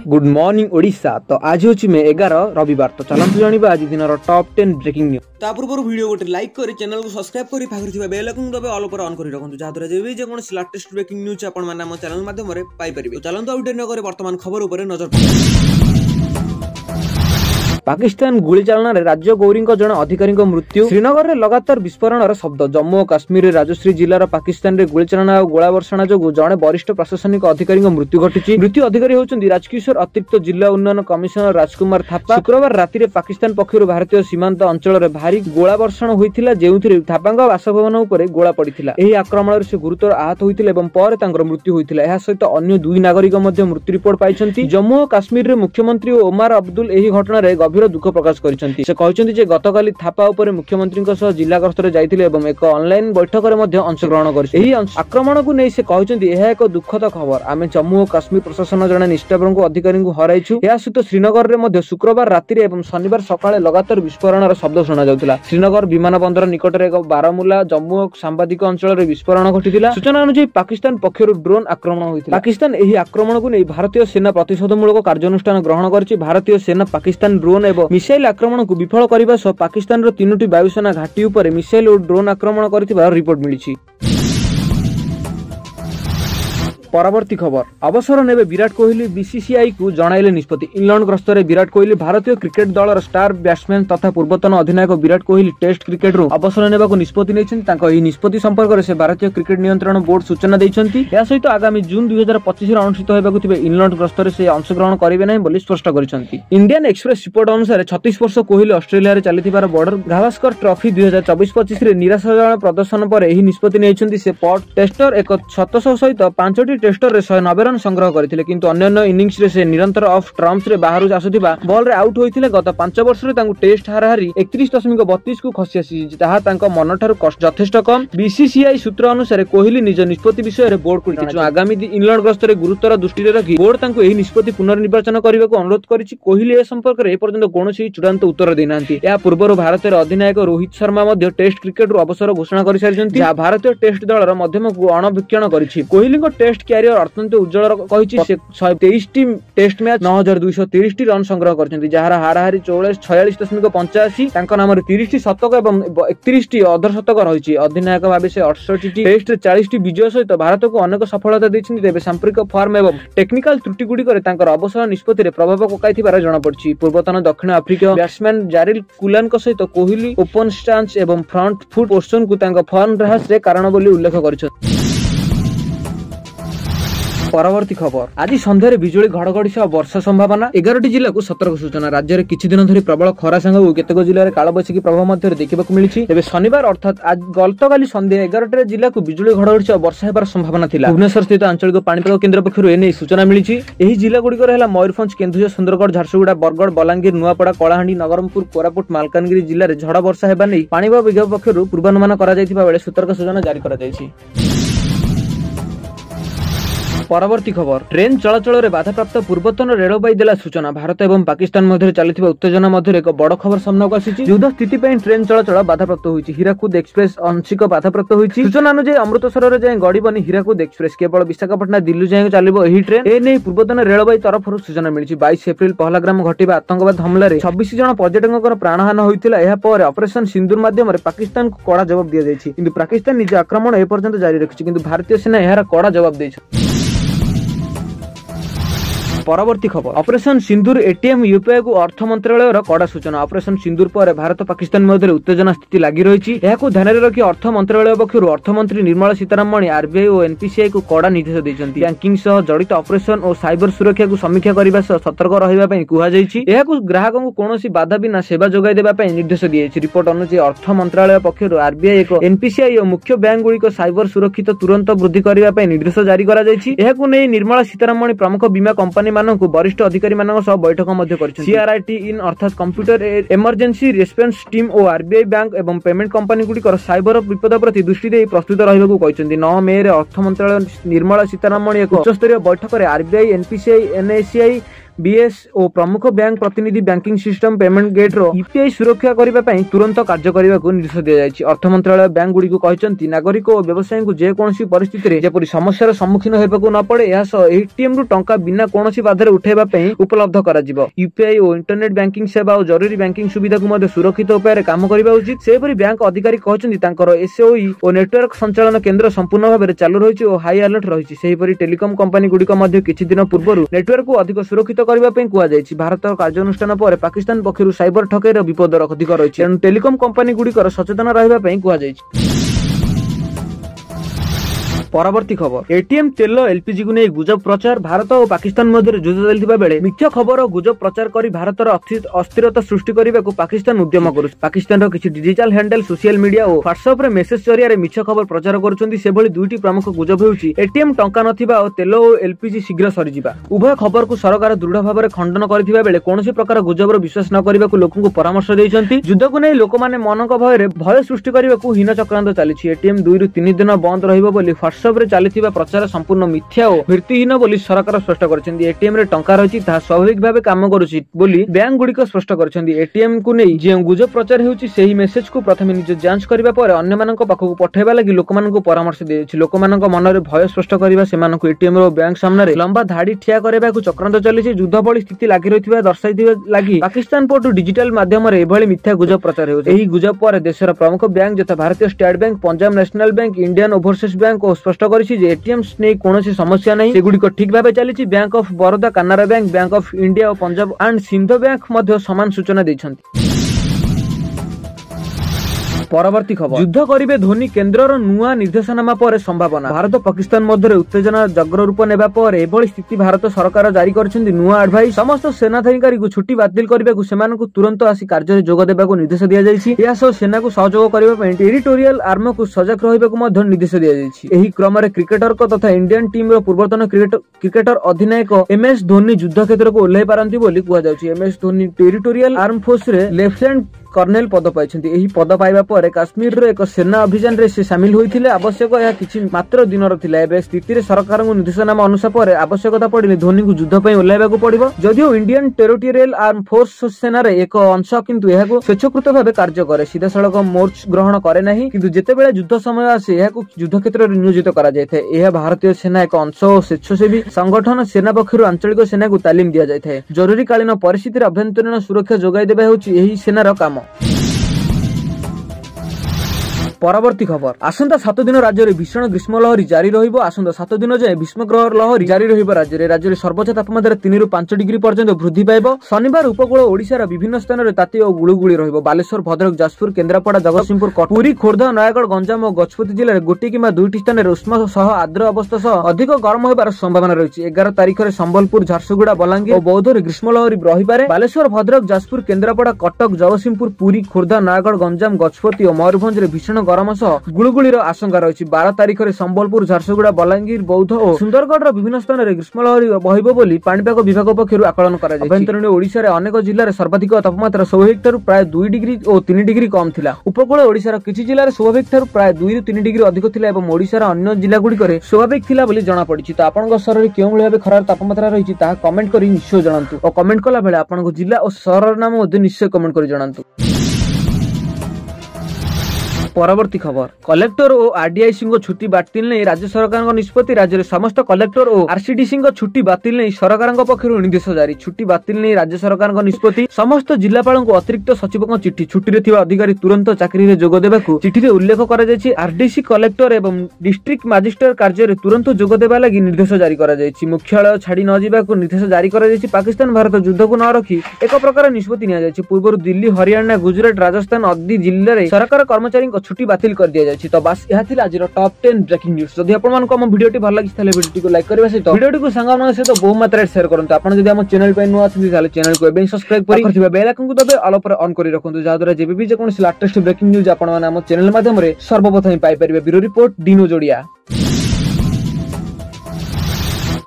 Good morning Odisha. तो आज हूँ मे 11 रविवार। तो चलतु जाना आज दिन टॉप 10 ब्रेकिंग न्यूज। ता पूर्व वीडियो गोटे लाइक कर चैनल को सब्सक्राइब कर पाखर बेल आइकन दबे ऑल पर ऑन कर रखु जहाँद्वारा जेकौन लेटेस्ट ब्रेकिंग न्यूज आपण आम चैनल माध्यम पाई परिबे। तो चलतु आउट न वर्तमान खबर उपर नजर पकाइबा। पाकिस्तान गुली चालन राज्य गौरी जन अधिकारी मृत्यु। श्रीनगर में लगातार विस्फोरण शब्द। जम्मू और काश्मीर राजश्री जिलार पाकिस्तान में गुलीचालना और गोला वर्षण जो जड़े वरिष्ठ प्रशासनिक अधिकारी मृत्यु घटी। मृत्यु अधिकारी होती राजकिशोर अतिरिक्त जिला उन्नयन कमिशनर राजकुमार थापा। शुक्रवार राति पाकिस्तान पक्षर भारतीय सीमांत अंचल में भारी गोला वर्षण होता जो थापा बासभवन उपर गोला पड़ा। यह आक्रमण से गुरुतर आहत होते मृत्यु होता। यह सहित अन्य दुई नागरिक मृत्यु रिपोर्ट पाई। जम्मू और काश्मीर मुख्यमंत्री ओमार अब्दुल यह घटना गभीर दुख प्रकाश करिसेंती। से कहते जे गतकाली थापा उपर मुख्यमंत्री जिला गस्तर जाइथिले एवं एक ऑनलाइन बैठक में अंशग्रहण कर आक्रमण को नहीं से कहते यह एक दुखद खबर। आम जम्मू और काश्मीर प्रशासन जड़े निष्ठावंत अधिकारी हराइछु। यह सहित श्रीनगर में शुक्रवार राति और शनिवार सकाळे लगातार विस्फोरण शब्द शुणा जाउथिला। श्रीनगर विमान बंदर निकट में एक बारामुला जम्मू और सांबादिक अंचल में विस्फोरण घटी। सूचना अनुसार पाकिस्तान पक्षर ड्रोन आक्रमण होता। पाकिस्तान यह आक्रमण को नहीं भारतीय सेना प्रतिशोधमूलक कार्यानुष्ठान ग्रहण कर। भारतीय सेना पाकिस्तान ड्रोन एवं मिसाइल आक्रमण को विफल करने सह पाकिस्तान 3टी वायुसेना घाटी उपर मिसाइल और ड्रोन आक्रमण कर रिपोर्ट मिली। परवर्ती खबर। अवसर नेबे विराट कोहली बीसीसीआई को जणाइले निष्पत्ति। इंग्लैंड गस्त में विराट कोहली भारतीय क्रिकेट दलर स्टार बैट्समैन तथा पूर्वतन अधिनायक विराट कोहली टेस्ट क्रिकेट अवसर नेबाको निष्पत्ति नहीं। निष्पत्ति संपर्क से भारतीय क्रिकेट नियंत्रण बोर्ड सूचना देइछन्ति। या सहित आगामी जून 2025 अनुष्ठित होबाकु थिबे इंग्लैंड गस्त से अंशग्रहण करिवे नहीं बोली स्पष्ट करिसन्ति। इंडियन एक्सप्रेस रिपोर्ट अनुसार 36 वर्ष कोहली ऑस्ट्रेलिया रे चलिथिबार बॉर्डर गावस्कर ट्रॉफी 2024-25 रे निराशाजनक प्रदर्शन पर एही निष्पत्ति नेइछन्ति। से पॉट टेस्टर एक शतक सहित 5टी टेस्टर रे 190 रन संग्रह करथिले किंतु अन्य इनिंग्स रे से निरंतर ऑफ ट्रम्प्स रे बाहर आसुथिबा बॉल रे आउट होइथिले। गत 5 वर्ष रे तांकु टेस्ट हाराहारी 31.32 को खसी आसी ताहा तांको मन ठारू यथेष्ट कम। बीसीसीआई सूत्र अनुसार कोहली निज निष्पत्ति विषय रे बोर्ड को जणाइछि। आगामी इंग्लैंड गस्त रे गुरुतर दृष्टि रे रखि बोर्ड तांको एही निष्पत्ति पुनर्निर्वाचन करबाको अनुरोध करिछि। कोहली ए संपर्क रे एपर्यंत कोनोसी चूड़ांत उत्तर देनांती। या पूर्व भारतीय अधिनायक रोहित शर्मा मध्ये टेस्ट क्रिकेट रो अवसर घोषणा करि सारिछन्ति। जा भारतीय टेस्ट दलर मध्यम को अणवीक्षण करिछि। कोहली को टेस्ट कैरियर अत्यंत उज्जवल कहिछि। से 123 टेस्ट मैच 9230 रन संग्रह करछन्ति। जहार हाराहारी 46.85 तांको नाम रे 30 शतक एवं 31 अर्धशतक रहिछि। अधिनायक भाबे से 68 टेस्ट 40 विजय सहित भारत को अनेक सफलता दैछन्ति। तेबे सांप्रदायिक फॉर्म एवं टेक्निकल त्रुटि गुडी करे तांकर अवसर निष्पत्ति रे प्रभाव पकाइथिबार जणा पड़छि। पूर्वतन दक्षिण अफ्रीकीय बैट्समैन जारिल कुलान को सहित कोहली ओपन स्टांस एवं फ्रंट फुट पोजिशन को तांको फॉर्म रहास रे कारण बोली उल्लेख करछन्ति। परवर्ती खबर। आज संध्यारे बिजुली घड़घड़ी सह वर्षा संभावना। 11टी जिला को सतर्क सूचना। राज्य में किछि दिन धरि प्रबल खरा संग केतेक जिले में कालबैशाखी प्रभाव मध्य देखा मिली। तेज शनिवार अर्थात आज गतकाली संध्या 11टी जिला को बिजुली घड़घड़ी सह वर्षा होबार संभावना थिला। भुवनेश्वर स्थित आंचलिक पाणीपाग केन्द्र पक्षर एने सूचना मिली। एही जिला गुड़िकर है मयूरभंज, केन्दुझर, सुंदरगढ़, झारसुगुड़ा, बरगढ़, बलांगीर, नुआपड़ा, कलाहांडी, नवरंगपुर, कोरापुट, मालकानगिरी जिले में झड़ वर्षा हेबा नै पाणीपाग विभाग पक्षर पूर्वानुमान करा जायथिबा बेले सतर्क सूचना जारी करा जायछि। परवर्ती खबर। ट्रेन चलाचल में बाधाप्राप्त पूर्वतन रेलवे देला सूचना। भारत एवं पाकिस्तान मध्य चलती उत्तेजना मध्य एक बड़ खबर सामना को आसी। युद्ध स्थिति ट्रेन चलाचल बाधाप्राप्त होइछि। हीराकुद एक्सप्रेस आंशिक बाधाप्राप्त होइछि। सूचना अनुसार अमृतसर रे जाय गड़ीबनी हीराकुद एक्सप्रेस केवल विशाखापट्टनम दिल्ली जाय चलिबो। एही ट्रेन ए नै पूर्वतन रेलवे तरफ सूचना मिली। 22 एप्रिल पहलगाम घटिबा आतंकवाद हमला रे 26 जन पर्यटकों प्राणहानि होइतिला। एहा पर ऑपरेशन सिंदूर माध्यम रे पाकिस्तान को कड़ा जवाब दिया जायछि। किंतु पाकिस्तान निज आक्रमण ए पर्यंत जारी रखिछि किंतु भारतीय सेना एहार कड़ा जवाब दैछि। परवर्ती खबर। ऑपरेशन सिंदूर एटीएम यूपीआई को अर्थ मंत्रालय कड़ा सूचना। ऑपरेशन सिंदूर पर भारत पाकिस्तान मध्य उत्तेजना स्थिति लगी रही। ध्यान में रखी अर्थ मंत्रालय पक्षर अर्थमंत्री निर्मला सीतारमण आरबीआई और एनपीसीआई को कड़ा निर्देश देइछन्ति। बैंकिंग सह जड़ित ऑपरेशन और साइबर सुरक्षा को समीक्षा करने सतर्क रहिबा कहुଯାଇଛି। ग्राहकों को कौन बाधा बिना सेवा जोगाई देबा निर्देश दिए। रिपोर्ट अनुसार अर्थ मंत्रालय पक्षर आरबीआई एक एनपीसीआई और मुख्य बैंक गुड़िक साइबर सुरक्षित तुरंत वृद्धि करने निर्देश जारी कर निर्मला सीतारमण प्रमुख बीमा कंपनी वरिष्ठ अधिकारी बैठक सीआरआईटी इन अर्थात कंप्यूटर इमरजेंसी रेस्पॉन्स टीम और आरबीआई बैंक एवं पेमेंट कंपनी गुड़िकर साइबर विपद प्रति दृष्टि दे प्रस्तुत रही। 9 मे रे अर्थ मंत्रालय निर्मला सीतारमण एक उच्चस्तरीय बैठक में आरबीआई, एनपीसीआई, एनएससीआई बीएस और प्रमुख बैंक प्रतिनिधि बैंकिंग सिस्टम पेमेंट गेट रो यूपीआई सुरक्षा करने ପାଇଁ तुरंत कार्य करने को निर्देश दिया जायछि। अर्थ मंत्रालय बैंक गुडी को कहचंती नागरिक और व्यवसायी को जे कोनोसी परिस्थिति रे जेपरि समस्यार सम्मुखीन हेबाकू न पड़े या एटीएम रु टंका बिना कोनोसी बाधारे उठेबा ପାଇଁ उपलब्ध करा जिवो। यूपीआई और इंटरनेट बैंकिंग सेवा और जरूरी बैंकिंग सुविधा को मध्ये सुरक्षित उपाय रे काम करबा उचित। सेपरि बैंक अधिकारी कहचंती तांकर एसओई और नेटवर्क संचालन केंद्र संपूर्ण भाबरे चालू रहिछि और हाई अलर्ट रहिछि। सेहिपरि टेलिकॉम कंपनी गुडी को मध्ये किछि दिन पूर्वरु नेटवर्क को अधिक सुरक्षित करबा ପାଇଁ कुआ जायछि। भारतर कार्यानुष्ठान पर पाकिस्तान पक्षरु साइबर ठकेर विपद अधिक रहिछि। एनु टेलिकॉम कंपनी गुडी कर सचेतन रहबा ପାଇଁ कुआ जायछि। परवर्ती खबर एटीएम तेल एलपीजी को नहीं गुजब प्रचार भारत और पाकिस्तान मध्य युद्ध चलता बेले मिथ्या खबर और गुजब प्रचार करी भारतर अस्थिरता सृष्टि करने को पाकिस्तान उद्यम करुछि। पाकिस्तान किसी डिजिटल हैंडल सोशल मीडिया और व्हाट्सएप रे मेसेज जरिया मिथ्या खबर प्रचार करुछन्ति। सेभली दुईटी प्रमुख गुजब हेउछि एटीएम टंका नथिबा और तेल और एलपीजी शीघ्र सरीजिबा। उभय खबर को सरकार दृढ़ भाव में खंडन करथिबा बेले कोनोसी प्रकार गुजबर विश्वास न करने को लोकन को परामर्श दैछन्ति। युद्ध को नहीं लोक माने मनक भय सृष्टि करने को हीन चक्रांत चली। एटीएम 2 ରୁ 3 दिन बंद रहिबो बोली व्हाट्सएप रे चलता प्रचार संपूर्ण मिथ्या और भित्तिहीन बोली सरकार स्पष्ट करछन्ती। एटीएम रे टंका रहिछि ताहा स्वाभाविक भाबे काम करुछि बोली बैंक गुडिक स्पष्ट करछन्ती। एटीएम को नै जे गुजब प्रचार हेउछि सेही मेसेज को प्रथमे निज जांच करबा पर अन्य मानक पाखकु पठाइबा लागि लोकमानक परामर्श देछि। लोकमानक मनरे भय स्पष्ट करबा सेमानक एटीएम रो बैंक सामने रे लंबा धाडी ठिया करबा को चक्रांत चलिछि। युद्ध भली स्थिति लागि रहितबा दर्शाइथिबा लागि पाकिस्तान पटु डिजिटल माध्यम रे एभली मिथ्या गुजब प्रचार हेउछि। एही गुजब पर देशर प्रमुख बैंक जथा भारतीय state bank, Punjab national bank, Indian overseas bank को स्पष्ट करिछि जे एटीएम ने कोनोसी समस्या नहीं, सेगुडी को ठीक भाबे चलिछि। Bank of Baroda, Canara Bank, Bank of India और पंजाब एंड सिंध बैंक मध्य समान सूचना दैछन्ति। परवर्ती खबर युद्ध करिवे धोनी केंद्रर नुआ निर्देशनामा पर संभावना। भारत पाकिस्तान मध्य उत्तेजना जग्र रूप नेबा पर एभली स्थिति भारत सरकार जारी करछन्ति नुआ एडवाइस। समस्त सेनाधिकारी को छुट्टी बातिल करबा को सेमानकु तुरंत आसी कार्य जोग देबा को निर्देश दिया जायछि। या सो सेना को सहयोग करबा पय टेरिटोरियल आर्म को सजग रहबा को मध्य निर्देश दिया जायछि। एही क्रम रे क्रिकेटर को तथा इंडियन टीम रो पूर्वतन क्रिकेटर अधिनायक एमएस धोनी युद्ध क्षेत्र को ओल्लै पारंती बोली कुआ जाउछि। MS Dhoni territorial army force रे लेफ्टिनेंट कर्नेल पद पाइछन्ति। एही पद पाइबा पर काश्मीर रो एक सेना अभियान रे से शामिल होइथिले। आवश्यक या किछि मात्र दिनर थिला। एबे स्थिति रे सरकार को निर्देशनामा अनुसार पर आवश्यकता पडिले धोनी को युद्ध पय ओल्लाइबा को पडिबो। जदिओ इंडियन टेरिटोरियल आर्म फोर्स सेना रे एक अंश किंतु एहाको स्वेच्छाकृत भाबे कार्य करे, सीधा सड़क मोर्च ग्रहण करे नाही। किंतु जेतेबेले युद्ध समय आसे एहाको युद्ध क्षेत्र रे नियोजित करा जायथे। एहा भारतीय सेना एक अंश और स्वेच्छासेवी संगठन सेना पक्षरु आंचलिक सेना को तालीम दिया जायथे। जरूरी कालीन परिस्थिति रे अभ्यंतरीण सुरक्षा जोगाई देबा हेउछि एही सेनार काम। परवर्ती खबर आसंता 7 दिन राज्य में भीषण ग्रीष्म लहरी जारी रहिबो। आसंता 7 दिन जाए भीष्मग्रह लहरी जारी रहिबो। राज्य में सर्वोच्च तापमात्रा 3 ରୁ 5 डिग्री पर्यंत वृद्धि पाइबो। शनिवार उपकूल ओडिशार विभिन्न स्थान में ताती और गुळुगुळी रहिबो। बालेश्वर, भद्रक, जाजपुर, केन्द्रापड़ा, जगतसिंहपुर, पुरी, खोर्धा, नयागढ़, गंजाम और गजपति जिले में गोटे किंवा 2टी स्थान में उष्म सह आर्द्र अवस्था सह अधिक गरम होबार संभावना रही। 11 तारिख में संबलपुर, झारसुगुड़ा, बलांगीर और बौद्ध में ग्रीष्म लहरी रहिपारे। बालेश्वर, भद्रक, जाजपुर, केन्द्रापड़ा, कटक, जगतसिंहपुर, पुरी, खोर्धा, नयागढ़, गंजाम, गजपति और मयूरभंज में भीषण गरम सह गुळुगुळीर आशंका रही। 12 तारिख में संबलपुर, झारसुगुड़ा, बलांगीर, बौद्ध और सुंदरगढ़ विभिन्न स्थान में ग्रीष्म लहरी बहिबो बोली पाणीपाग विभाग पक्षरु आकलन करा जायछि। अभ्यंतरीण ओडिशा रे अनेक जिल्ला रे सर्वाधिक तापमात्रा स्वाभाविक ठारू प्राय 2 डिग्री और 3 डिग्री कम थिला। उपकूल ओडिशा रो किछि जिल्ला रे स्वाभाविक ठारू प्राय 2 ରୁ 3 डिग्री अधिक थिला एवं ओडिशा रो अन्य जिल्ला गुडी करे स्वाभाविक थिला बोली जणा पडिछि। तो आपनक शहर रे केउ भली भाबे खरार तापमात्रा रहिछि ता कमेंट करी निश्चय जणांतु और कमेंट कला बेले आपनक जिल्ला और शहर नाम मध्ये निश्चय कमेंट करी जणांतु। परवर्ती खबर कलेक्टर और आरडीआईसी छुट्टी बातिल नहीं राज्य सरकार निष्पत्ति। राज्य में समस्त कलेक्टर और आरसीडीसी छुट्टी बातिल नहीं सरकार पक्षर निर्देश जारी। छुट्टी बातिल नहीं राज्य सरकार निष्पत्ति। समस्त जिलापाल को अतिरिक्त सचिव चिठी छुट्टी रे थिबा अधिकारी तुरंत चाकरी रे जोग देबाकू चिठी रे उल्लेख करा जायछि। आरडीसी कलेक्टर एवं डिस्ट्रिक्ट मजिस्ट्रेट कार्य रे तुरंत जोग देबा लागि निर्देश जारी करा जायछि। मुख्यालय छाड़ी न जिबाकू निर्देश जारी करा जायछि। पाकिस्तान भारत युद्ध को न रखी एक प्रकार निष्पत्ति निया जायछि। पूर्व दिल्ली, हरियाणा, गुजरात, राजस्थान आदि जिल्ला रे सरकार कर्मचारी छुट्टी बातिल कर दिया जायछि। तो बस यह थिला आज टॉप 10 ब्रेकिंग न्यूज। जदि आपन मानको हम वीडियोटी भल लागिस ताले वीडियोटी को लाइक करबा सहित वीडियोटी को संग मान सहित बहु मात्रा शेयर करंतु। आपन जदि हम चैनल पे नुआ अछिन ताले चैनल को एबे सब्सक्राइब करि करथिबा बेल आइकन को दबे ऑल पर ऑन करि रखंतु जा द्वारा जेबे भी जे कोनोसी लेटेस्ट ब्रेकिंग न्यूज आपन माने हम चैनल माध्यम रे सर्वप्रथम पाई परिबे। Bureau report Dino जोडिया।